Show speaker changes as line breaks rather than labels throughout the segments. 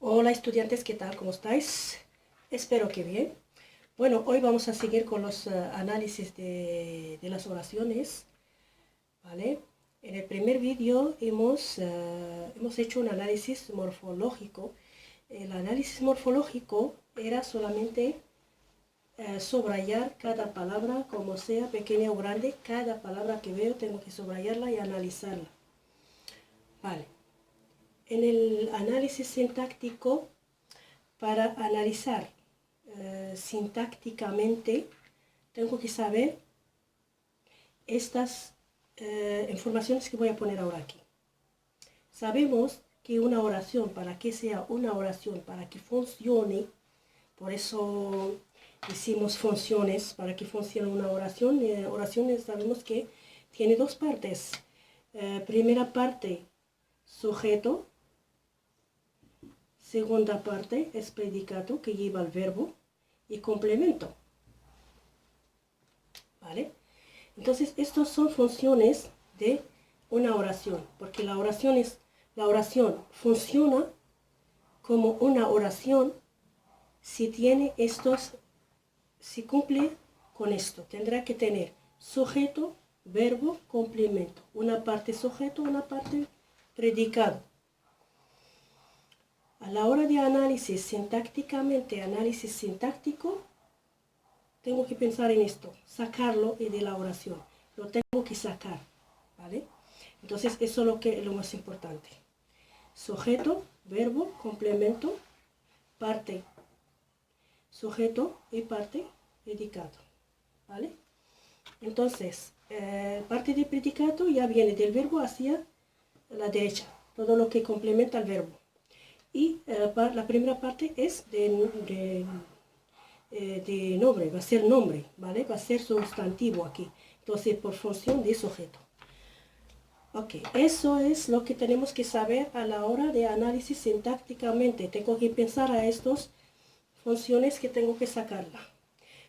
Hola estudiantes, ¿qué tal? ¿Cómo estáis? Espero que bien. Bueno, hoy vamos a seguir con los análisis de las oraciones, ¿vale? En el primer vídeo hemos hecho un análisis morfológico. El análisis morfológico era solamente subrayar cada palabra, como sea pequeña o grande. Cada palabra que veo tengo que subrayarla y analizarla, ¿vale? En el análisis sintáctico, para analizar sintácticamente, tengo que saber estas informaciones que voy a poner ahora aquí. Sabemos que una oración, para que sea una oración, para que funcione, por eso hicimos funciones, para que funcione una oración. Oraciones sabemos que tiene dos partes. Primera parte, sujeto. Segunda parte es predicado, que lleva el verbo, y complemento, ¿vale? Entonces, estas son funciones de una oración, porque la oración funciona como una oración si tiene si cumple con esto. Tendrá que tener sujeto, verbo, complemento. Una parte sujeto, una parte predicado. A la hora de análisis sintáctico, tengo que pensar en esto, sacarlo de la oración. Lo tengo que sacar, ¿vale? Entonces, eso es lo más importante. Sujeto, verbo, complemento, parte sujeto y parte predicado, ¿vale? Entonces, parte de predicado ya viene del verbo hacia la derecha, todo lo que complementa el verbo. Y la primera parte es de nombre, va a ser nombre, ¿vale? Va a ser sustantivo aquí. Entonces, por función de sujeto. Ok, eso es lo que tenemos que saber a la hora de análisis sintácticamente. Tengo que pensar a estas funciones que tengo que sacarla.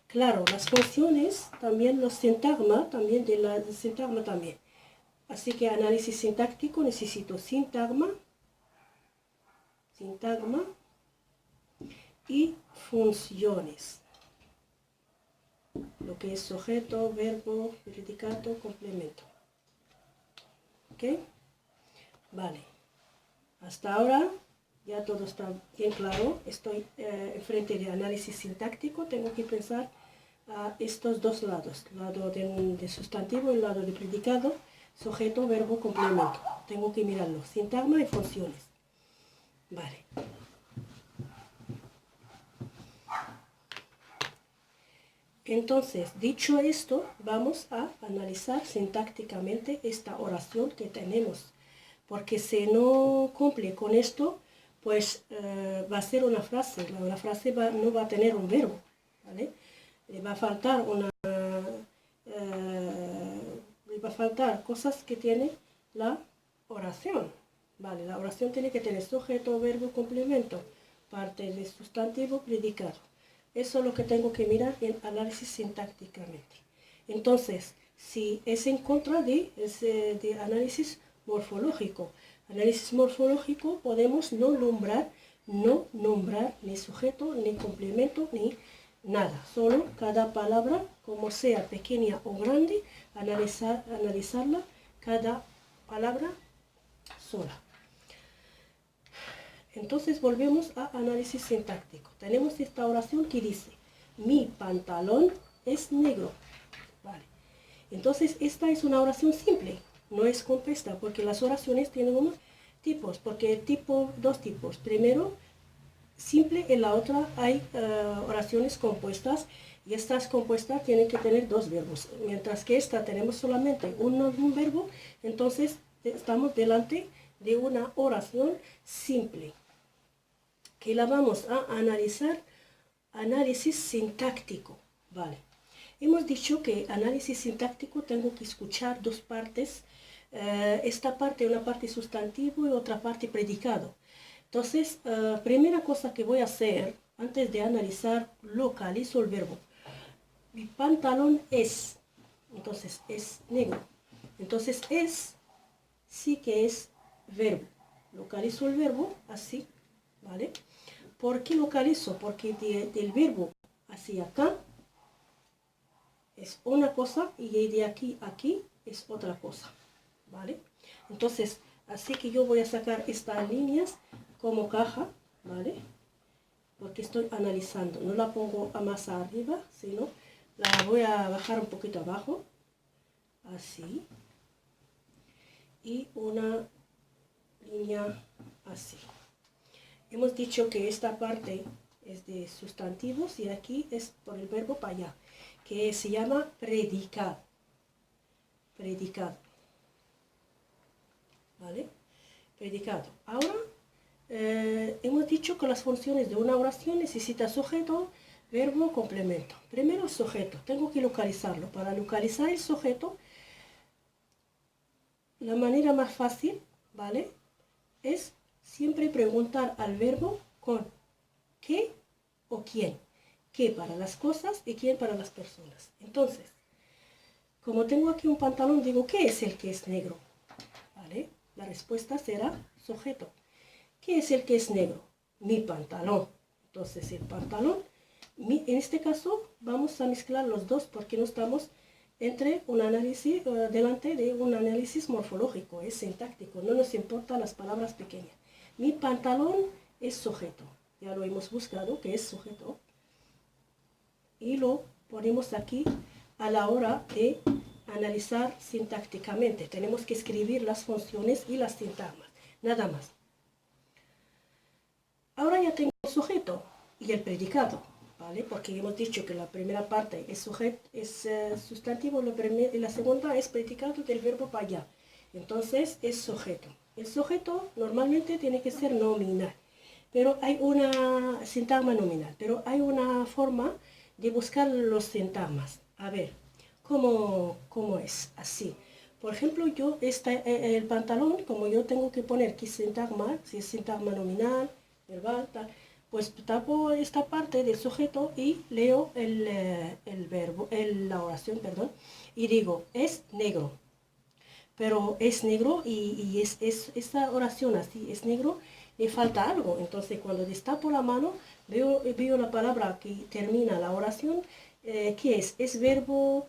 Claro, las funciones, también los sintagma, también de la sintagma también. Así que análisis sintáctico necesito sintagma y funciones. Lo que es sujeto, verbo, predicado, complemento. ¿Ok? Vale. Hasta ahora ya todo está bien claro. Estoy enfrente de análisis sintáctico. Tengo que pensar a estos dos lados. El lado de sustantivo y el lado de predicado. Sujeto, verbo, complemento. Tengo que mirarlo. Sintagma y funciones. Vale. Entonces, dicho esto, vamos a analizar sintácticamente esta oración que tenemos. Porque si no cumple con esto, pues va a ser una frase. La frase no va a tener un verbo, ¿vale? Le va a faltar le va a faltar cosas que tiene la oración, ¿vale? La oración tiene que tener sujeto, verbo, complemento, parte de sustantivo, predicado. Eso es lo que tengo que mirar en análisis sintácticamente. Entonces, si es en contra de análisis morfológico. Análisis morfológico podemos no nombrar ni sujeto, ni complemento, ni nada. Solo cada palabra, como sea pequeña o grande, analizarla cada palabra sola. Entonces volvemos a análisis sintáctico. Tenemos esta oración que dice, mi pantalón es negro. Vale. Entonces esta es una oración simple, no es compuesta, porque las oraciones tienen unos tipos, porque dos tipos. Primero, simple, en la otra hay oraciones compuestas, y estas compuestas tienen que tener dos verbos. Mientras que esta tenemos solamente un verbo, entonces estamos delante de una oración simple, que la vamos a analizar, análisis sintáctico, ¿vale? Hemos dicho que análisis sintáctico tengo que escuchar dos partes, esta parte, una parte sustantivo y otra parte predicado. Entonces, primera cosa que voy a hacer, antes de analizar, localizo el verbo. Mi pantalón es, entonces es negro. Entonces sí que es verbo. Localizo el verbo así, ¿vale? ¿Por qué localizo? Porque del verbo hacia acá es una cosa y de aquí a aquí es otra cosa, ¿vale? Entonces, así que yo voy a sacar estas líneas como caja, ¿vale? Porque estoy analizando, no la pongo a más arriba, sino la voy a bajar un poquito abajo, así, y una línea así. Hemos dicho que esta parte es de sustantivos y aquí es por el verbo para allá, que se llama predicado. Predicado. ¿Vale? Predicado. Ahora, hemos dicho que las funciones de una oración necesitan sujeto, verbo, complemento. Primero sujeto, tengo que localizarlo. Para localizar el sujeto, la manera más fácil, ¿vale? Es siempre preguntar al verbo con qué o quién. Qué para las cosas y quién para las personas. Entonces, como tengo aquí un pantalón, digo, ¿qué es el que es negro? ¿Vale? La respuesta será sujeto. ¿Qué es el que es negro? Mi pantalón. Entonces, el pantalón, en este caso, vamos a mezclar los dos porque no estamos entre un análisis, delante de un análisis morfológico, es sintáctico, no nos importan las palabras pequeñas. Mi pantalón es sujeto, ya lo hemos buscado, que es sujeto, y lo ponemos aquí a la hora de analizar sintácticamente. Tenemos que escribir las funciones y las sintagmas, nada más. Ahora ya tengo el sujeto y el predicado, ¿vale? Porque hemos dicho que la primera parte es sustantivo y la segunda es predicado del verbo para allá. Entonces es sujeto. El sujeto normalmente tiene que ser nominal, pero hay una sintagma nominal, pero hay una forma de buscar los sintagmas. A ver, ¿cómo es? Así. Por ejemplo, el pantalón, como yo tengo que poner qué sintagma, si es sintagma nominal, verbal, tal, pues tapo esta parte del sujeto y leo la oración, perdón, y digo, es negro. Pero es negro y esta oración así, es negro, le falta algo. Entonces, cuando destapo la mano, veo la palabra que termina la oración, ¿qué es? Es verbo,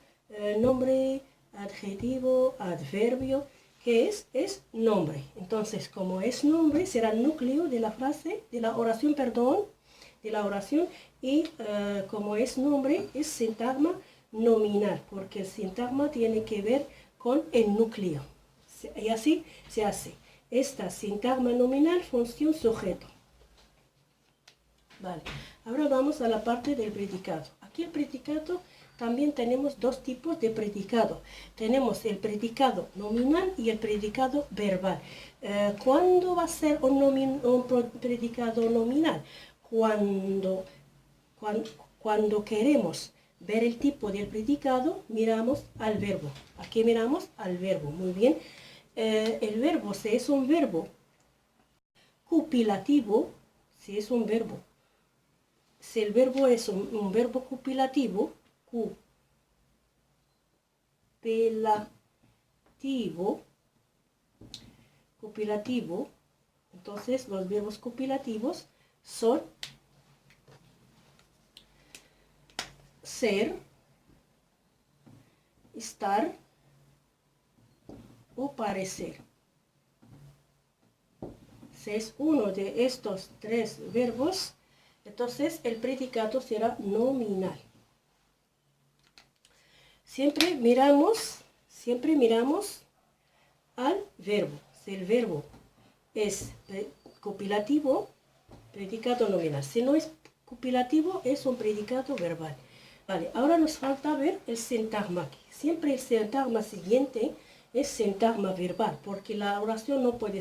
nombre, adjetivo, adverbio. ¿Qué es? Es nombre. Entonces, como es nombre, será el núcleo de la frase, de la oración, perdón, de la oración. Y como es nombre, es sintagma nominal, porque el sintagma tiene que ver con el núcleo. Y así se hace. Esta sintagma nominal, función, sujeto. Vale. Ahora vamos a la parte del predicado. Aquí el predicado también tenemos dos tipos de predicado. Tenemos el predicado nominal y el predicado verbal. ¿Cuándo va a ser un predicado nominal? Cuando queremos ver el tipo del predicado, miramos al verbo. Aquí miramos al verbo. Muy bien. El verbo, si es un verbo copilativo, si es un verbo, si el verbo es un verbo copilativo, copilativo, entonces los verbos copilativos son ser, estar o parecer. Si es uno de estos tres verbos, entonces el predicado será nominal. Siempre miramos al verbo. Si el verbo es copilativo, predicado nominal. Si no es copilativo, es un predicado verbal. Vale, ahora nos falta ver el sintagma aquí. Siempre el sintagma siguiente es sintagma verbal, porque la oración no puede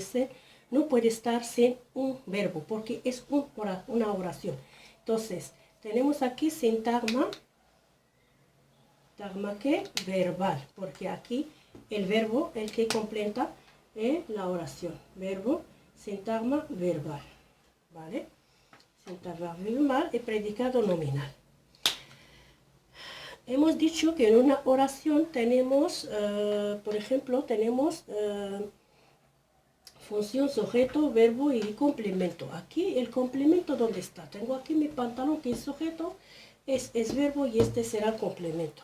estar sin un verbo, porque es una oración. Entonces, tenemos aquí sintagma que verbal, porque aquí el verbo, el que completa la oración. Verbo, sintagma verbal. ¿Vale? Sintagma verbal y predicado nominal. Hemos dicho que en una oración tenemos, por ejemplo, tenemos función, sujeto, verbo y complemento. Aquí el complemento, ¿dónde está? Tengo aquí mi pantalón, que es sujeto, es verbo y este será el complemento.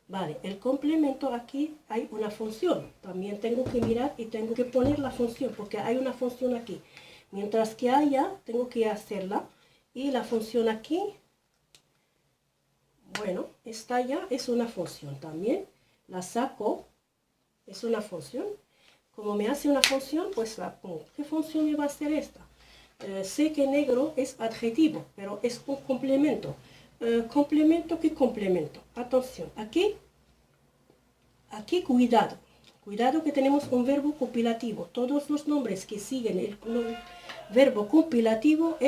Vale, el complemento, aquí hay una función. También tengo que mirar y tengo que poner la función, porque hay una función aquí. Mientras que haya, tengo que hacerla. Y la función aquí, bueno, esta ya es una función también. La saco, es una función. Como me hace una función, pues la pongo. ¿Qué función me va a hacer esta? Sé que negro es adjetivo, pero es un complemento. ¿Complemento? ¿Qué complemento? Atención, aquí cuidado. Cuidado que tenemos un verbo copulativo. Todos los nombres que siguen el verbo copulativo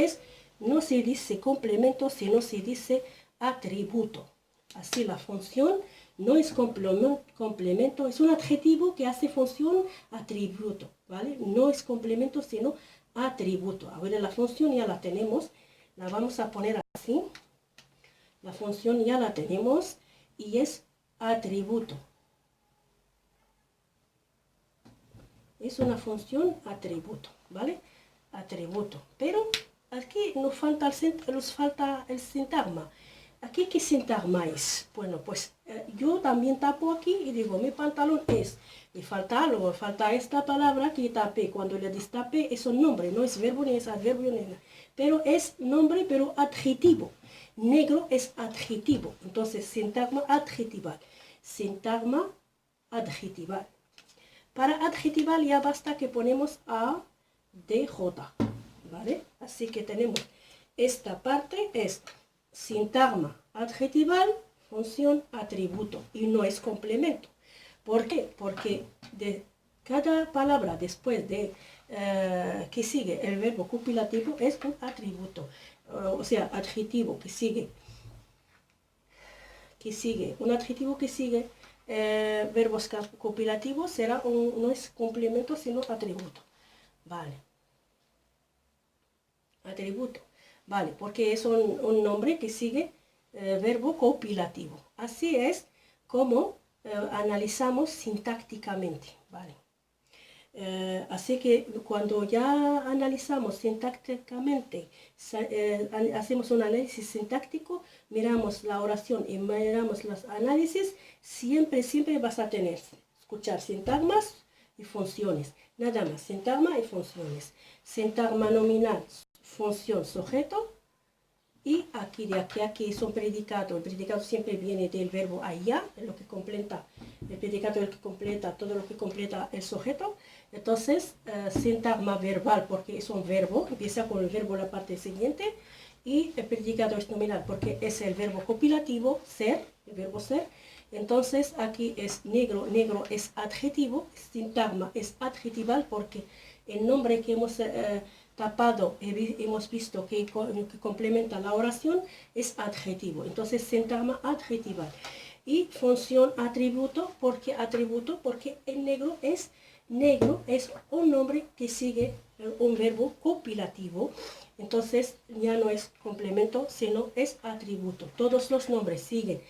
no se dice complemento, sino se dice atributo. Así la función no es complemento, es un adjetivo que hace función atributo, ¿vale? No es complemento, sino atributo. Ahora la función ya la tenemos, la vamos a poner así. La función ya la tenemos y es atributo. Es una función atributo, ¿vale? Atributo. Pero aquí nos falta el sintagma. ¿Aquí qué sintagma es? Bueno, pues yo también tapo aquí y digo, mi pantalón es. Me falta algo, falta esta palabra que tapé. Cuando le destapé es un nombre, no es verbo ni es adverbio ni nada. Pero es nombre, pero adjetivo. Negro es adjetivo. Entonces, sintagma adjetival. Sintagma adjetival. Para adjetival ya basta que ponemos a, d, j, ¿vale? Así que tenemos esta parte es sintagma adjetival, función atributo y no es complemento. ¿Por qué? Porque de cada palabra después de que sigue el verbo copulativo es un atributo, o sea, adjetivo que sigue, un adjetivo que sigue verbos copulativos no es complemento sino atributo. Vale. Atributo. Vale, porque es un nombre que sigue verbo copulativo. Así es como analizamos sintácticamente. Vale. Así que cuando ya analizamos sintácticamente, hacemos un análisis sintáctico, miramos la oración y miramos los análisis, siempre vas a tener, escuchar sintagmas y funciones. Nada más, sintagma y funciones. Sintagma nominal, función, sujeto. Y aquí, de aquí a aquí es un predicado. El predicado siempre viene del verbo allá, lo que completa. El predicado es el que completa todo lo que completa el sujeto. Entonces, sintagma verbal, porque es un verbo, empieza con el verbo la parte siguiente. Y el predicado es nominal, porque es el verbo copulativo, ser, el verbo ser. Entonces, aquí es negro, negro es adjetivo, sintagma es adjetival, porque el nombre que hemos tapado, hemos visto que complementa la oración, es adjetivo. Entonces, sintagma adjetival. Y función atributo, porque el negro es un nombre que sigue un verbo copulativo. Entonces, ya no es complemento, sino es atributo. Todos los nombres siguen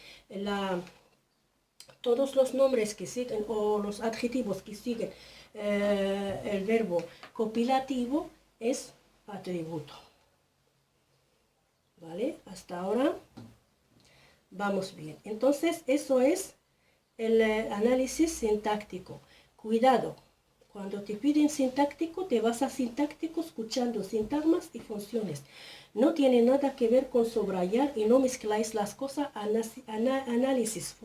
todos los nombres que siguen o los adjetivos que siguen el verbo copulativo es atributo. ¿Vale? Hasta ahora vamos bien. Entonces, eso es el análisis sintáctico. Cuidado, cuando te piden sintáctico, te vas a sintáctico escuchando sintagmas y funciones. No tiene nada que ver con subrayar y no mezcláis las cosas. Análisis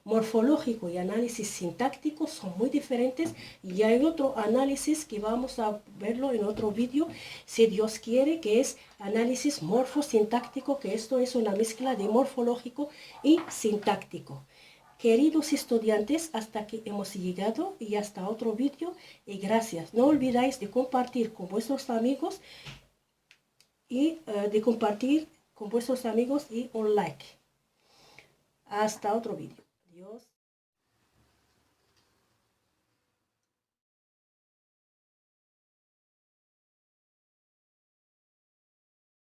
morfológico y análisis sintáctico son muy diferentes y hay otro análisis que vamos a verlo en otro vídeo, si Dios quiere, que es análisis morfosintáctico, que esto es una mezcla de morfológico y sintáctico. Queridos estudiantes, hasta aquí hemos llegado y hasta otro vídeo y gracias. No olvidéis de compartir con vuestros amigos y un like. Hasta otro vídeo. Adiós.